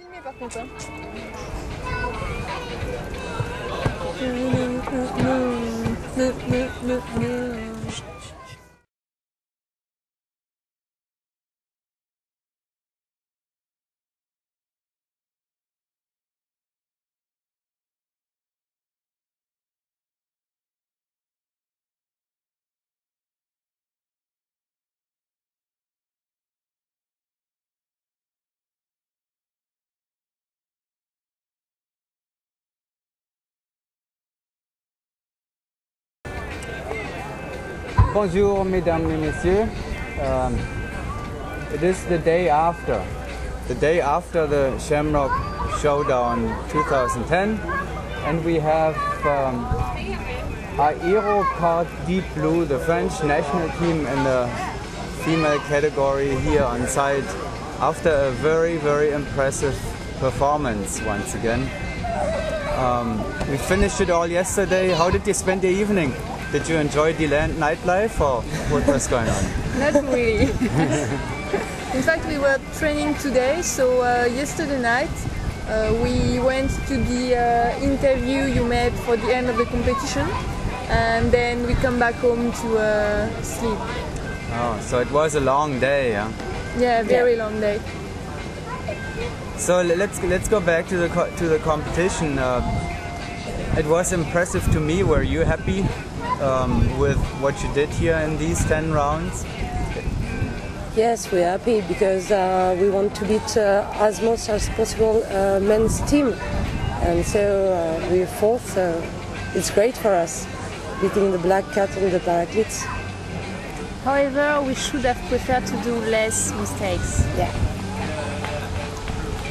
Filmé par contre. Bonjour, mesdames et messieurs. It is the day after the Shamrock Showdown 2010, and we have Aerokart Deep Blue, the French national team in the female category, here on site after a very, very impressive performance once again. We finished it all yesterday. How did you spend the evening? Did you enjoy the nightlife, or what was going on? Not really. In fact, we were training today, so yesterday night we went to the interview you made for the end of the competition, and then we come back home to sleep. Oh, so it was a long day, yeah? Yeah, very long day. So let's go back to the competition. It was impressive to me. Were you happy with what you did here in these 10 rounds? Yes, we're happy because we want to beat as much as possible men's team, and so we're fourth, so it's great for us, beating the Black Cat and the Parakeets. However, we should have preferred to do less mistakes. Yeah.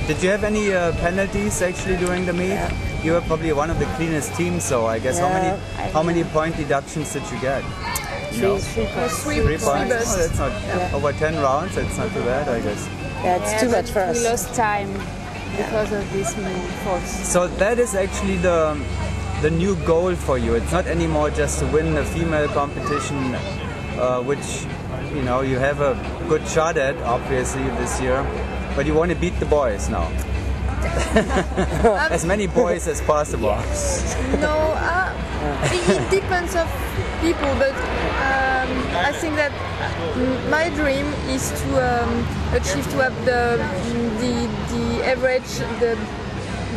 Did you have any penalties actually during the meet? Yeah. You were probably one of the cleanest teams, so I guess how many point deductions did you get? Three points. 3 points? bursts. Oh, that's not over 10 rounds. That's not too bad, I guess. Yeah, it's too much for us. We lost time because of this faults. So that is actually the new goal for you. It's not anymore just to win the female competition, which you have a good shot at, obviously, this year. But you want to beat the boys now. As many boys as possible. No, it depends of people, but I think that my dream is to achieve to have the average,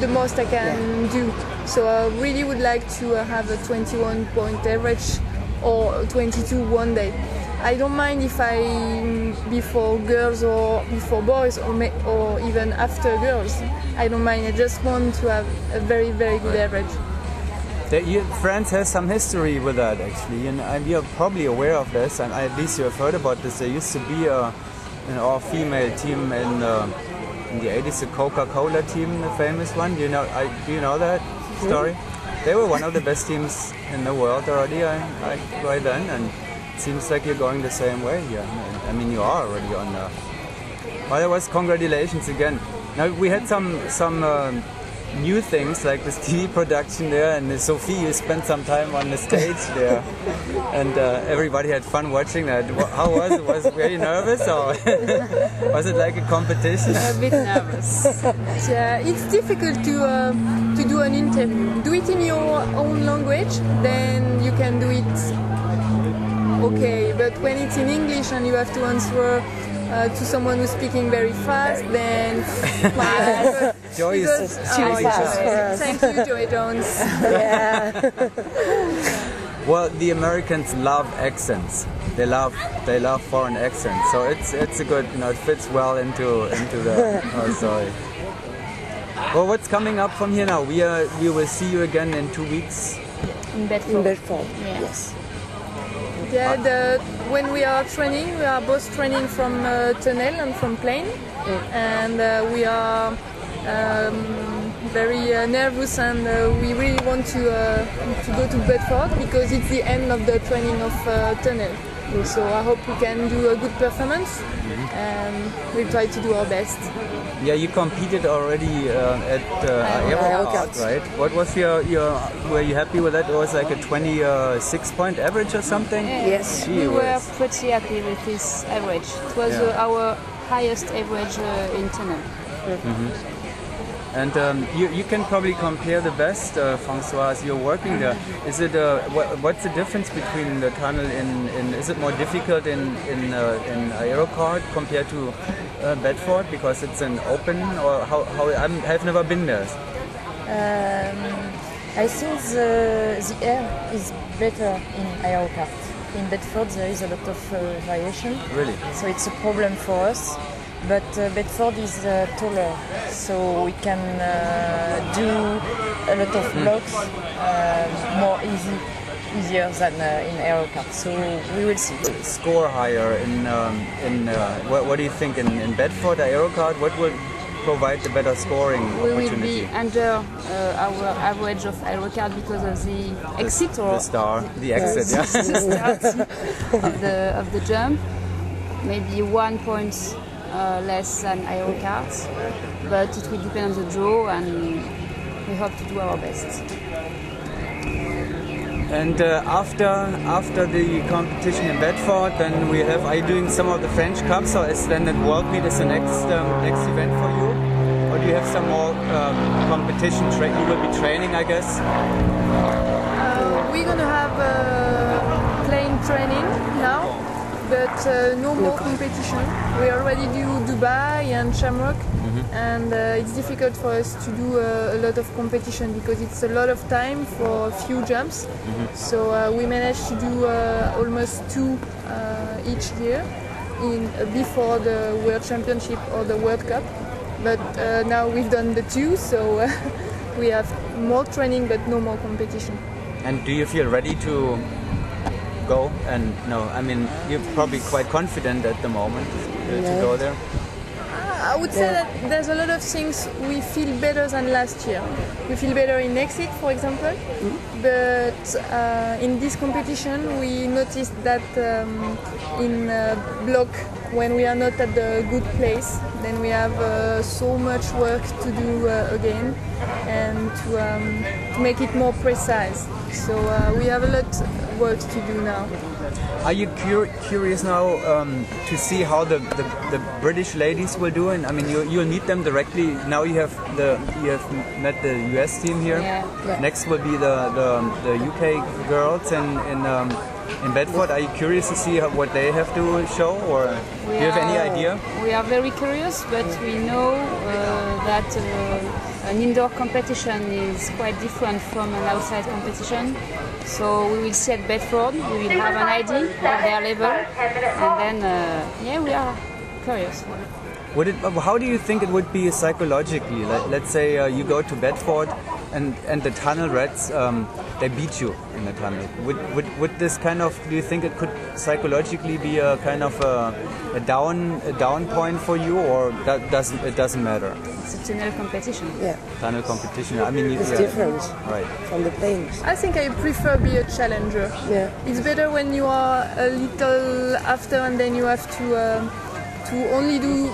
the most I can do. So I really would like to have a 21 point average or 22 one day. I don't mind if I before girls or before boys or even after girls. I don't mind. I just want to have a very, very good average. France has some history with that, actually, and you're probably aware of this, and at least you have heard about this. There used to be an all-female team in the 80s, the Coca-Cola team, the famous one. Do you know that story? They were one of the best teams in the world already by then, and it seems like you're going the same way here. I mean, you are already on the... Well, there was congratulations again. Now, we had some new things like this TV production there, and Sophie, you spent some time on the stage there, and everybody had fun watching that. How was it? Were you nervous, or was it like a competition? A bit nervous. Yeah, it's difficult to do an interview. Do it in your own language, then you can do it okay. But when it's in English and you have to answer to someone who's speaking very fast, then Joy is too fast for us. Thank you, Joy Jones. Yeah. Well, the Americans love accents. They love foreign accents. So it's a good, it fits well into the. Oh, sorry. Well, what's coming up from here now? We will see you again in 2 weeks. In Bedford. In Bedford. Yeah. Yes. Yeah, when we are training, we are both training from tunnel and from plane, and we are very nervous, and we really want to go to Bedford because it's the end of the training of tunnel. So I hope we can do a good performance, and we'll try to do our best. Yeah, you competed already at Aerokart, right? What was your? Were you happy with that? It was like a 26-point average or something? Yes, we were pretty happy with this average. It was our highest average in tunnel. And you can probably compare the best, François, as you're working there. Is it what's the difference between the tunnel is it more difficult in Aerokart compared to Bedford because it's an open, or how I've never been there. I think the air is better in Aerokart. In Bedford there is a lot of variation. Really? So it's a problem for us. But Bedford is taller, so we can do a lot of blocks more easier than in Aerokart. So we will see. Score higher in what do you think in Bedford Aerokart? What will provide the better scoring opportunity? We will be under our average of Aerokart because of the exit or the exit, the start of the jump. Maybe 1 point. Less than Aerokart, but it will depend on the draw, and we hope to do our best. And after the competition in Bedford, then we have. Are you doing some of the French Cups, or is then the World Beat is the next event for you, or do you have some more competition? You will be training, I guess. We're gonna have plane training now. But no more competition. We already do Dubai and Shamrock, and it's difficult for us to do a lot of competition because it's a lot of time for a few jumps. So we managed to do almost 2 each year before the World Championship or the World Cup. But now we've done the 2, so we have more training but no more competition. And do you feel ready to go? And no, I mean, you're probably quite confident at the moment to go there. I would say that there's a lot of things we feel better than last year. We feel better in exit, for example, but in this competition we noticed that in block, when we are not at the good place, then we have so much work to do again, and to make it more precise. So we have a lot of work to do now. Are you curious now to see how the British ladies will do? And I mean, you'll meet them directly. Now you have met the US team here. Yeah. Next will be the UK girls in Bedford. Are you curious to see what they have to show, or do you have any idea? We are very curious, but we know that an indoor competition is quite different from an outside competition. So we will see at Bedford, we will have an idea of their level, and then we are curious. How do you think it would be psychologically? Let's say you go to Bedford and the tunnel rats, they beat you in the tunnel. Would this kind of, do you think it could psychologically be a kind of a down point for you, or it doesn't matter? It's a tunnel competition. Yeah. Tunnel competition. I mean, it's different from the planes. I think I prefer be a challenger. Yeah. It's better when you are a little after and then you have to only do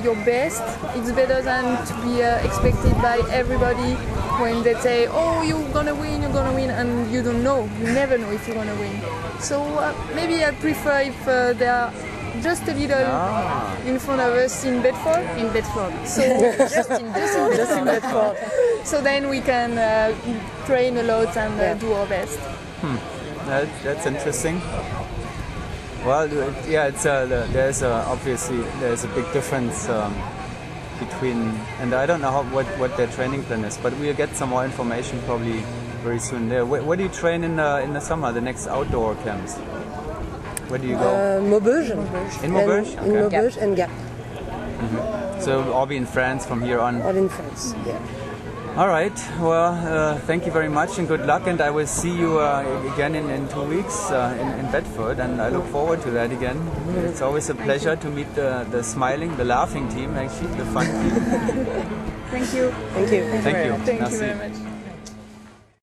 your best. It's better than to be expected by everybody when they say, oh, you're gonna win, and you don't know. You never know if you're gonna win. So maybe I prefer if they are just a little in front of us in Bedford. In Bedford. So just in Bedford. So then we can train a lot and do our best. That's interesting. Well, yeah, it's obviously there's a big difference between, and I don't know what their training plan is, but we'll get some more information probably very soon. There, where do you train in the summer? The next outdoor camps? Where do you go? Maubeuge. In Maubeuge? In Maubeuge and Gap. So all be in France from here on. All in France. Yeah. All right. Well, thank you very much and good luck. And I will see you again in 2 weeks in Bedford. And I look forward to that again. It's always a pleasure to meet the smiling, the laughing team, actually, the fun team. Thank you. Thank you. Thank you. Thank you very much.